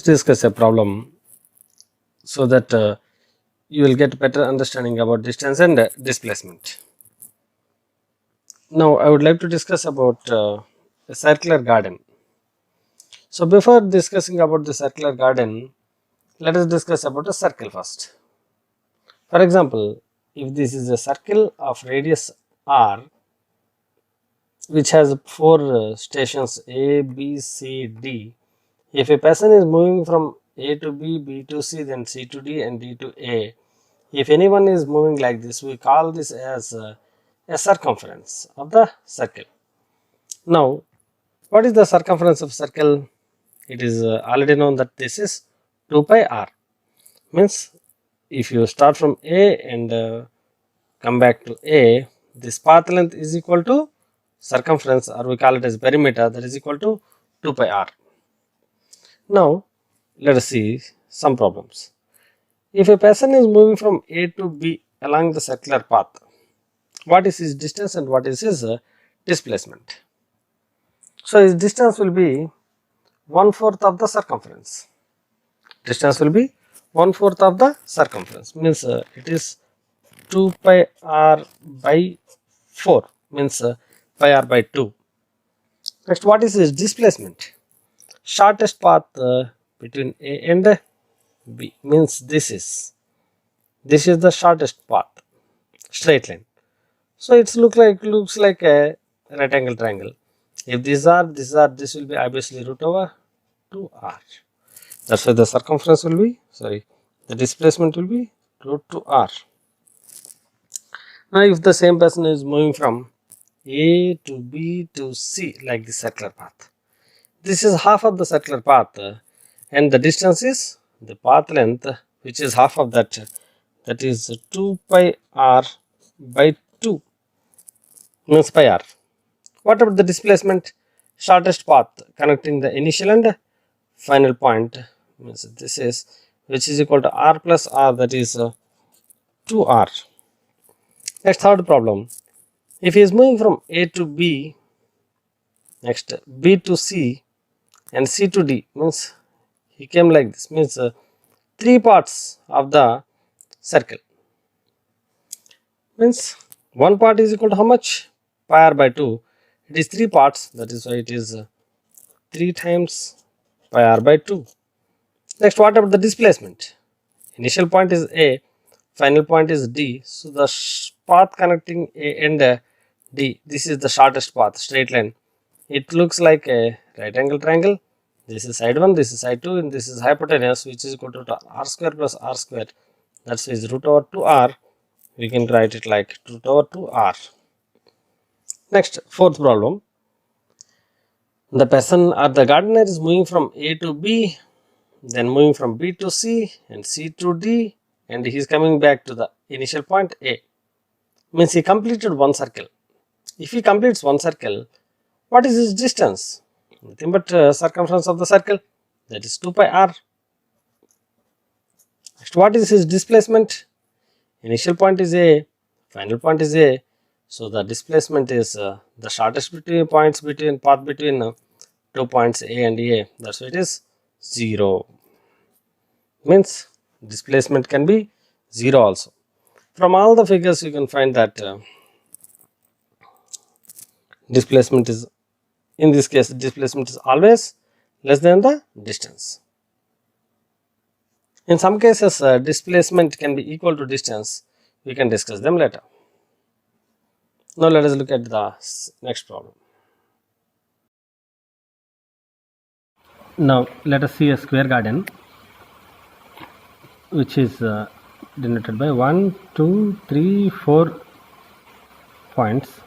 let's discuss a problem so that you will get better understanding about distance and displacement. Now I would like to discuss about a circular garden. So before discussing about the circular garden, let us discuss about a circle first. For example, if this is a circle of radius r which has 4 stations A, B, C, D, if a person is moving from A to B, B to C, then C to D and D to A, if anyone is moving like this, we call this as a circumference of the circle. Now, what is the circumference of circle? It is already known that this is 2 pi r. Means if you start from A and come back to A, this path length is equal to circumference, or we call it as perimeter, that is equal to 2 pi r. Now, let us see some problems. If a person is moving from A to B along the circular path, what is his distance and what is his displacement? So, his distance will be 1/4 of the circumference. Distance will be 1/4 of the circumference, means it is 2 pi r by 4, means pi r by 2. Next, what is his displacement? Shortest path between A and B, means this is the shortest path, straight line. So it looks like a right angle triangle. If these are, this will be obviously root over 2r. That's why the circumference will be, the displacement will be root 2r. Now if the same person is moving from A to B to C like the circular path, this is half of the circular path and the distance is the path length, which is half of that, that is 2 pi r by 2, means pi r. What about the displacement? Shortest path connecting the initial and final point, means this is, which is equal to r plus r, that is 2r. Next, third problem. If he is moving from A to B, next B to C and C to D, means he came like this, means 3 parts of the circle, means one part is equal to how much? Pi r by 2. It is 3 parts, that is why it is 3 times pi r by 2. Next, what about the displacement? Initial point is A, final point is D. So the path connecting A and D, this is the shortest path, straight line. It looks like a right angle triangle. This is side 1, this is side 2, and this is hypotenuse, which is equal to r square plus r square. That is root over 2r. We can write it like root over 2r. Next, fourth problem. The person or the gardener is moving from A to B, then moving from B to C and C to D, and he is coming back to the initial point A. Means he completed one circle. If he completes one circle, what is his distance? Nothing but circumference of the circle, that is 2 pi r. Next, what is his displacement? Initial point is A, final point is A. So the displacement is the shortest path between 2 points A and A. That's why it is 0. Means displacement can be 0 also. From all the figures you can find that displacement is, in this case, displacement is always less than the distance. In some cases, displacement can be equal to distance. We can discuss them later. Now let us look at the next problem. Now let us see a square garden, which is denoted by 1, 2, 3, 4 points.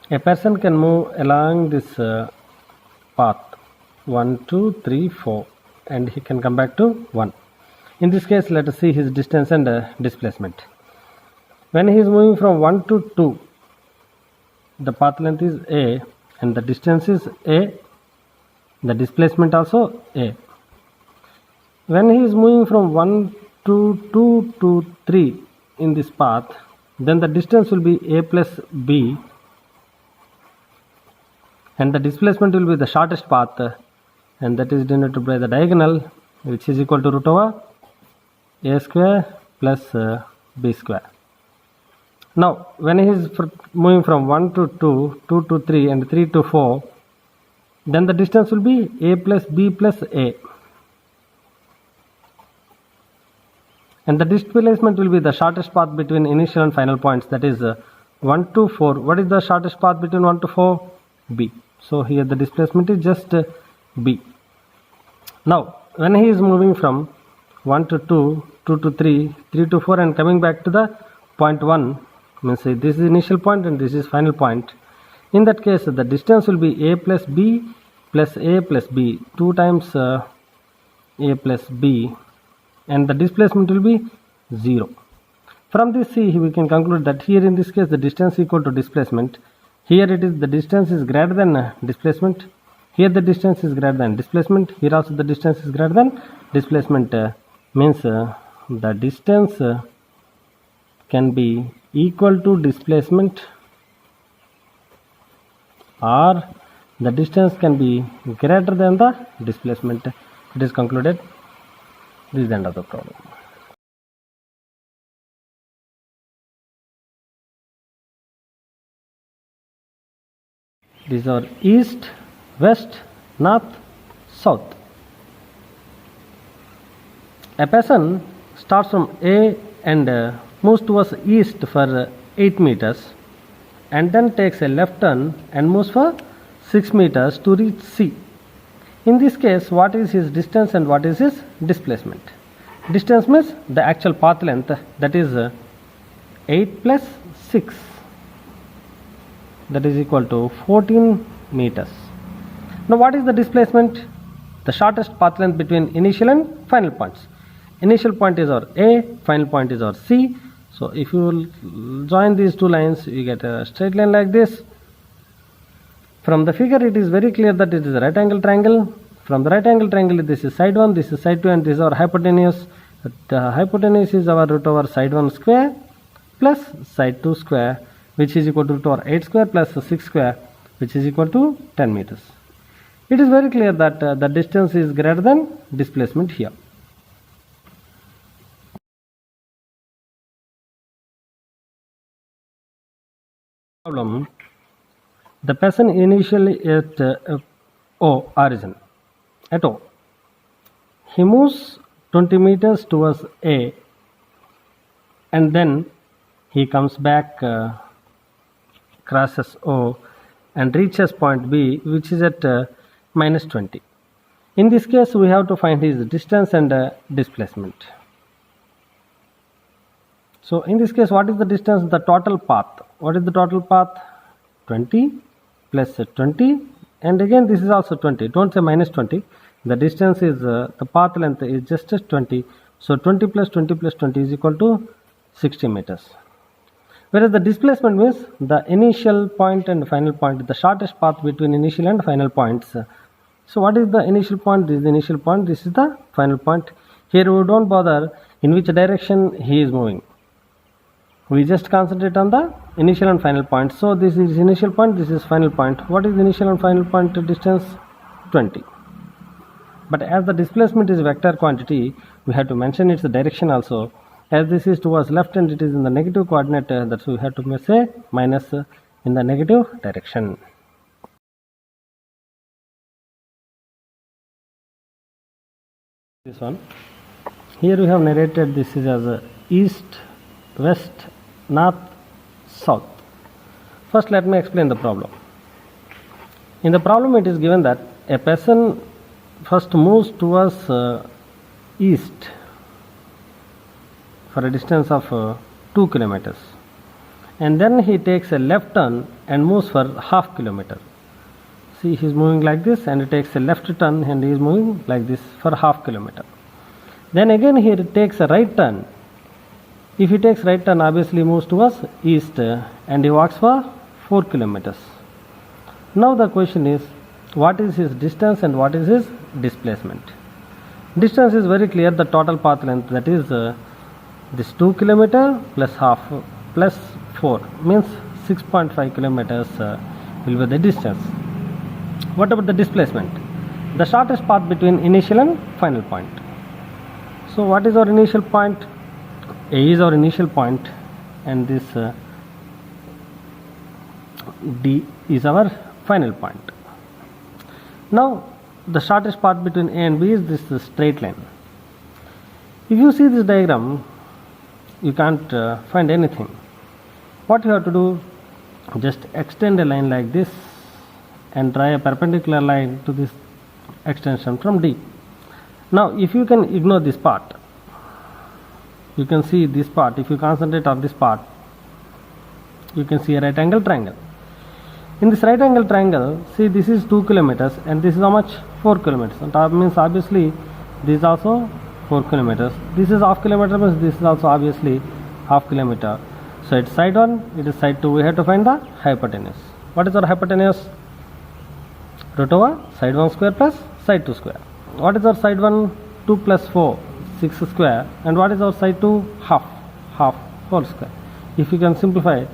A person can move along this path 1, 2, 3, 4, and he can come back to 1. In this case, let us see his distance and displacement. When he is moving from 1 to 2, the path length is A and the distance is A, the displacement also A. When he is moving from 1 to 2 to 3 in this path, then the distance will be A plus B and the displacement will be the shortest path and that is denoted by the diagonal, which is equal to root over a square plus b square. Now when he is moving from 1 to 2, 2 to 3 and 3 to 4, then the distance will be a plus b plus a, and the displacement will be the shortest path between initial and final points, that is 1 to 4. What is the shortest path between 1 to 4? B. So here the displacement is just b. Now when he is moving from 1 to 2, 2 to 3, 3 to 4 and coming back to the point 1, means this is initial point and this is final point. In that case the distance will be a plus b plus a plus b, 2 times a plus b, and the displacement will be 0. From this see we can conclude that here in this case the distance equal to displacement. Here it is the distance is greater than displacement. Here the distance is greater than displacement. Here also the distance is greater than displacement. Means the distance can be equal to displacement, or the distance can be greater than the displacement. It is concluded. This is the end of the problem. These are east, west, north, south. A person starts from A and moves towards east for 8 meters and then takes a left turn and moves for 6 meters to reach C. In this case, what is his distance and what is his displacement? Distance means the actual path length, that is 8 plus 6, that is equal to 14 meters. Now what is the displacement? The shortest path length between initial and final points. Initial point is our A, final point is our C. So if you will join these two lines, you get a straight line like this. From the figure it is very clear that it is a right angle triangle. From the right angle triangle, this is side 1, this is side 2, and this is our hypotenuse. The hypotenuse is our root over side 1 square plus side 2 square, which is equal to root over 8 square plus 6 square, which is equal to 10 meters. It is very clear that the distance is greater than displacement here. Problem. The person initially at O origin, at O, he moves 20 meters towards A and then he comes back, crosses O and reaches point B, which is at minus 20. In this case we have to find his distance and displacement. So in this case, what is the distance? The total path. What is the total path? 20 plus 20, and again this is also 20. Don't say minus 20. The distance is the path length is just 20. So 20 plus 20 plus 20 is equal to 60 meters. Whereas the displacement means the initial point and final point, the shortest path between initial and final points. So what is the initial point? This is the initial point. This is the final point. Here we don't bother in which direction he is moving. We just concentrate on the initial and final point. So this is initial point, this is final point. What is the initial and final point distance? 20. But as the displacement is vector quantity, we have to mention its direction also. As this is towards left and it is in the negative coordinate, that's why we have to say minus in the negative direction. This one. Here we have narrated this is as east, west, north, south. First let me explain the problem. In the problem it is given that a person first moves towards east for a distance of 2 kilometers and then he takes a left turn and moves for half kilometer. See, he is moving like this and he takes a left turn and he is moving like this for half kilometer. Then again he takes a right turn. If he takes right turn, obviously he moves towards east and he walks for 4 kilometers. Now the question is, what is his distance and what is his displacement? Distance is very clear, the total path length, that is this 2 kilometer plus half plus 4 means 6.5 kilometers will be the distance. What about the displacement? the shortest path between initial and final point. So what is our initial point? A is our initial point, and this D is our final point. Now the shortest path between A and B is this straight line. If you see this diagram, you can't find anything. What you have to do, just extend a line like this and draw a perpendicular line to this extension from D. Now if you can ignore this part, you can see this part. If you concentrate on this part, you can see a right angle triangle. In this right angle triangle, see, this is 2 kilometers and this is how much? 4 kilometers. And that means obviously this is also 4 kilometers. This is half kilometer, means this is also obviously half kilometer. So it's side 1, it is side 2. We have to find the hypotenuse. What is our hypotenuse? Root over side 1 square plus side 2 square. What is our side 1? 2 plus 4, 6 square. And what is our side 2? Half whole square. If you can simplify,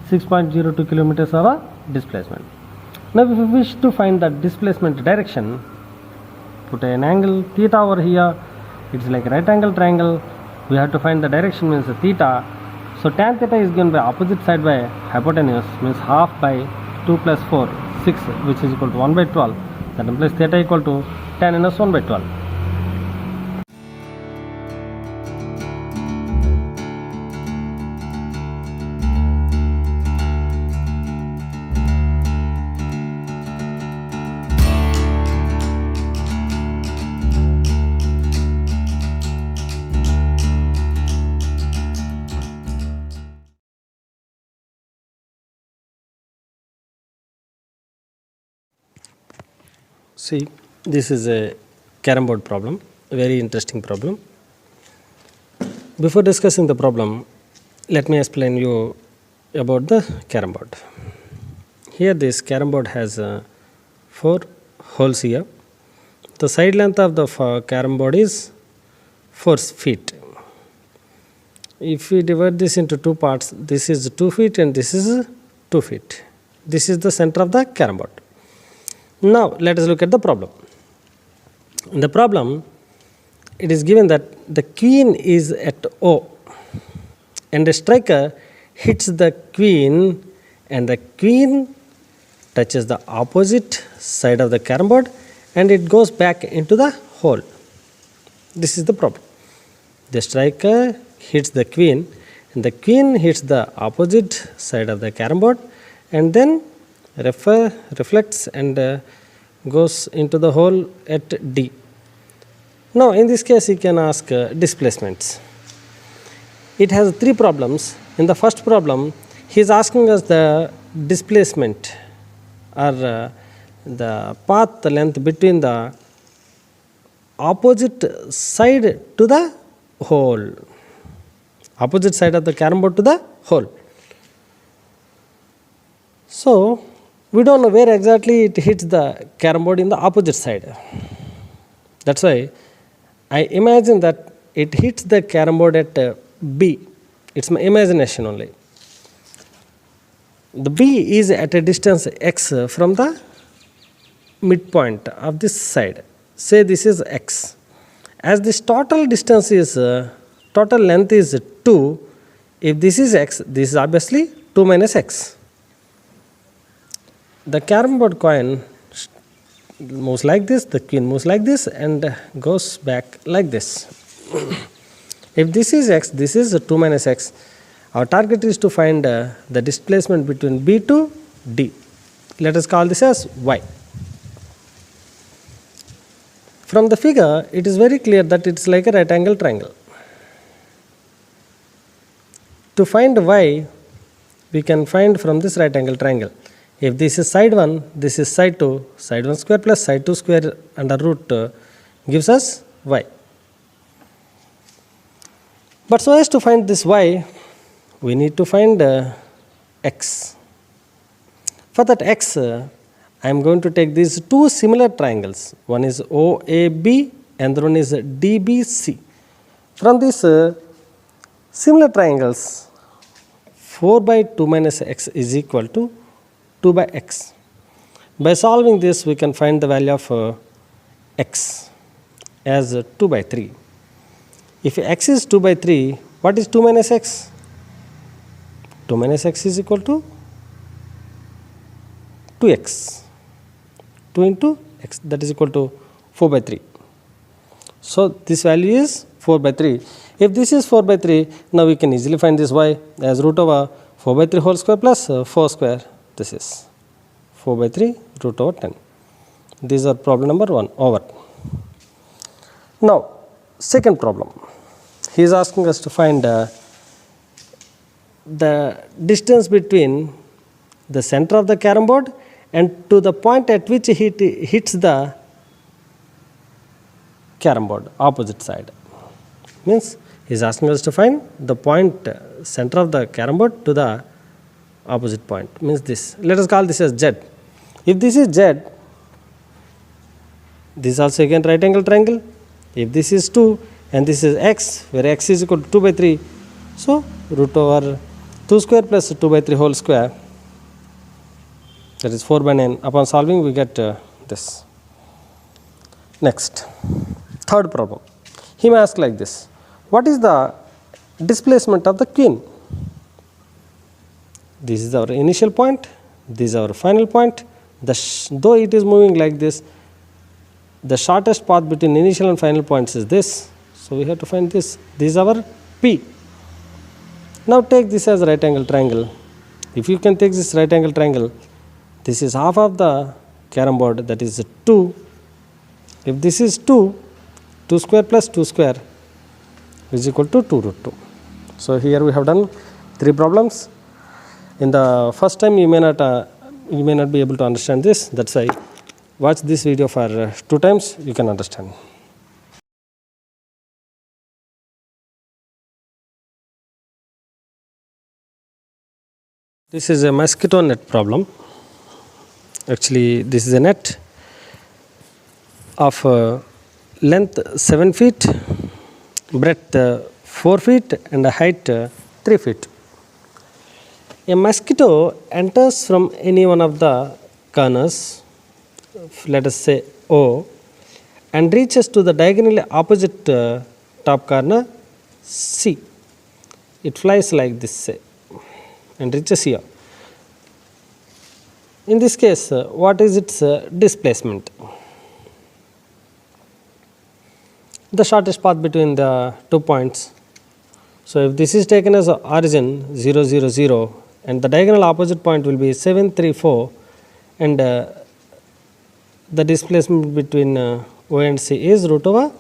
6.02 kilometers our displacement. Now if you wish to find the displacement direction, put an angle theta over here. It's like a right angle triangle. We have to find the direction, means theta. So tan theta is given by opposite side by hypotenuse, means half by 2 plus 4, 6, which is equal to 1 by 12. That implies theta equal to tan inverse 1 by 12. See, this is a carom board problem, a very interesting problem. Before discussing the problem, let me explain you about the carom board. Here this carom board has 4 holes here. The side length of the carom board is 4 feet. If we divide this into 2 parts, this is 2 feet and this is 2 feet. This is the center of the carom board. Now let us look at the problem. In the problem, it is given that the queen is at O and a striker hits the queen and the queen touches the opposite side of the carom board and it goes back into the hole. This is the problem. The striker hits the queen and the queen hits the opposite side of the carom board and then reflects and goes into the hole at D. Now in this case you can ask displacements. It has 3 problems. In the first problem, he is asking us the displacement or the path length between the opposite side to the hole. Opposite side of the carom board to the hole. So we don't know where exactly it hits the carom board in the opposite side. That's why I imagine that it hits the carom board at B. It's my imagination only. The B is at a distance x from the midpoint of this side. Say this is x. As this total distance is, total length is 2, if this is x, this is obviously 2 minus x. The carom board coin moves like this, the queen moves like this and goes back like this. If this is x, this is 2 minus x. Our target is to find the displacement between B to D. Let us call this as y. From the figure, it is very clear that it is like a right angle triangle. To find y, we can find from this right angle triangle. If this is side 1, this is side 2, side 1 square plus side 2 square under root gives us y. But so as to find this y, we need to find x. For that x, I am going to take these 2 similar triangles. One is OAB and the one is DBC. From these similar triangles, 4 by 2 minus x is equal to 2 by x. By solving this, we can find the value of x as 2 by 3. If x is 2 by 3, what is 2 minus x? 2 minus x is equal to 2x. 2 into x, that is equal to 4 by 3. So this value is 4 by 3. If this is 4 by 3, now we can easily find this y as root over 4 by 3 whole square plus 4 square. This is 4 by 3 root over 10. These are problem number 1 over. Now second problem, he is asking us to find the distance between the center of the carom board and to the point at which it hits the carom board opposite side. Means he is asking us to find the point center of the carom board to the opposite point. Means this, let us call this as Z. If this is Z, this is also again right angle triangle. If this is 2 and this is x, where x is equal to 2 by 3, so root over 2 square plus 2 by 3 whole square, that is 4 by 9. Upon solving we get this. Next, third problem, he may ask like this: what is the displacement of the queen? This is our initial point, this is our final point. Though it is moving like this, the shortest path between initial and final points is this. So we have to find this. This is our P. Now take this as right angle triangle. If you can take this right angle triangle, this is half of the carom board, that is 2. If this is 2, 2 square plus 2 square is equal to 2 root 2. So here we have done 3 problems. In the first time you may not be able to understand this. That's why watch this video for 2 times, you can understand. This is a mosquito net problem. Actually, this is a net of length 7 feet, breadth 4 feet and height 3 feet. A mosquito enters from any one of the corners, let us say O, and reaches to the diagonally opposite top corner C. It flies like this, say, and reaches here. In this case, what is its displacement? The shortest path between the 2 points. So if this is taken as origin 0, 0, 0, and the diagonal opposite point will be 7, 3, 4, and the displacement between O and C is root over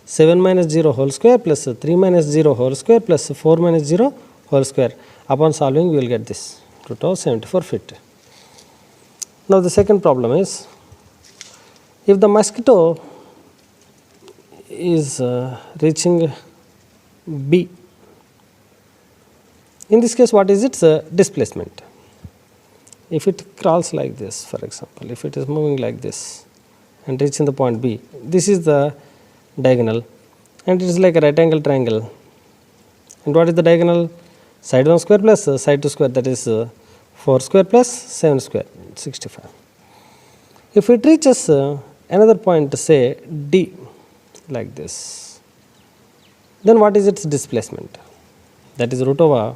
7 minus 0 whole square plus 3 minus 0 whole square plus 4 minus 0 whole square. Upon solving we will get this, root over 74 feet. Now the second problem is, if the mosquito is reaching B, in this case what is its displacement? If it crawls like this, for example, if it is moving like this and reaching the point B, this is the diagonal and it is like a right angle triangle. And what is the diagonal? Side 1 square plus side 2 square, that is 4 square plus 7 square, 65. If it reaches another point, say D, like this, then what is its displacement? That is root over,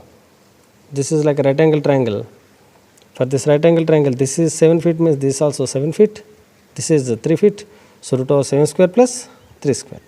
this is like a right angle triangle. For this right angle triangle, this is 7 feet, means this is also 7 feet, this is 3 feet, so root over 7 square plus 3 square.